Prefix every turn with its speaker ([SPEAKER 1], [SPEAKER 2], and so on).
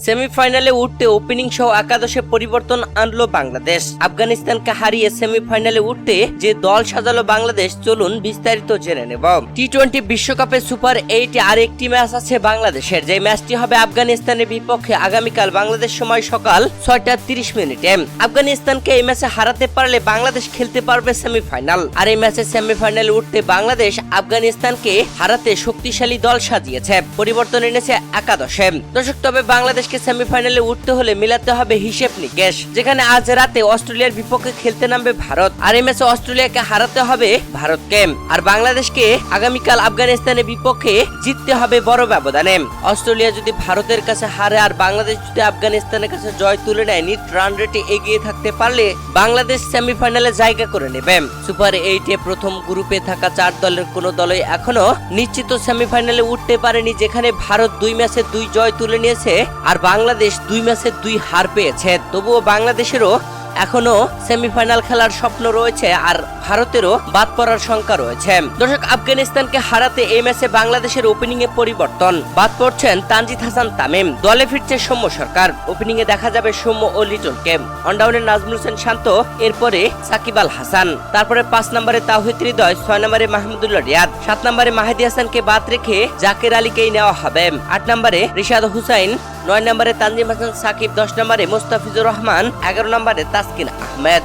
[SPEAKER 1] সেমিফাইনালে উঠতে ওপেনিং সহ একাদশে পরিবর্তন আনলো বাংলাদেশ। আফগানিস্তানকে হারিয়ে সেমিফাইনালে উঠতে যে দল সাজালো বাংলাদেশ, চলুন বিস্তারিত জেনে নেব। টি-20 বিশ্বকাপে সুপার 8 আর একটি ম্যাচ আছে বাংলাদেশের, যে ম্যাচটি হবে আফগানিস্তানের বিপক্ষে আগামীকাল বাংলাদেশ সময় সকাল 6:30 আফগানিস্তানকে এই ম্যাচে হারাতে পারলে বাংলাদেশ খেলতে পারবে সেমিফাইনাল। আর এই ম্যাচে সেমিফাইনালে উঠতে বাংলাদেশ আফগানিস্তানকে হারাতে শক্তিশালী দল সাজিয়েছে, পরিবর্তন এনেছে একাদশে। দর্শক, তবে বাংলাদেশকে সেমিফাইনালে উঠতে হলে মিলাতে হবে হিসেব নিকেশ, যেখানে আজ রাতে অস্ট্রেলিয়ার বিপক্ষে খেলতে নামবে ভারত। আর এই ম্যাচে অস্ট্রেলিয়াকে হারাতে হবে ভারতকে, আর বাংলাদেশকে আগামীকাল আফগানিস্তানের বিপক্ষে জিততে হবে বড় ব্যবধানে। অস্ট্রেলিয়া যদি ভারতের কাছে হারে আর বাংলাদেশ যদি আফগানিস্তানের কাছে জয় তুলে নেয়, নিট রান রেটে এগিয়ে থাকতে পারলে বাংলাদেশ সেমিফাইনালে জায়গা করে নেবে। সুপার 8 প্রথম গ্রুপে থাকা 4 দলের কোনো দলই এখনো নিশ্চিত সেমিফাইনালে উঠতে পারেনি, যেখানে ভারত 2 ম্যাচে 2 জয় তুলে নিয়েছে আর বাংলাদেশ 2 ম্যাচে 2 হার পেয়েছে। তবুও বাংলাদেশেরও এখনো সেমিফাইনাল খেলার স্বপ্ন রয়েছে আর ভারতেরও বাদ পড়ার শঙ্কা রয়েছে। দর্শক, আফগানিস্তানকে হারাতে এই ম্যাচে বাংলাদেশের ওপেনিং এ পরিবর্তন, বাদ পড়ছেন তানজিদ হাসান তামিম, দলে ফিরছে সৌম্য সরকার। ওপেনিং এ দেখা যাবে সৌম্য ও লিটনকে, অনডাউনে নাজমুল হোসেন শান্ত, এরপরে সাকিব আল হাসান, তারপরে 5 নম্বরে তাওহিদ হৃদয়, 6 নম্বরে মাহমুদুল্লাহ রিয়াদ, 7 নম্বরে মাহেদী হাসানকে বাদ রেখে জাকের আলীকেই নেওয়া হবে, 8 নম্বরে রিশাদ হুসাইন, 9 নম্বরে তানজিম হাসান সাকিব, 10 নম্বরে মুস্তাফিজুর রহমান, 11 নম্বরে তাসকিন আহমেদ।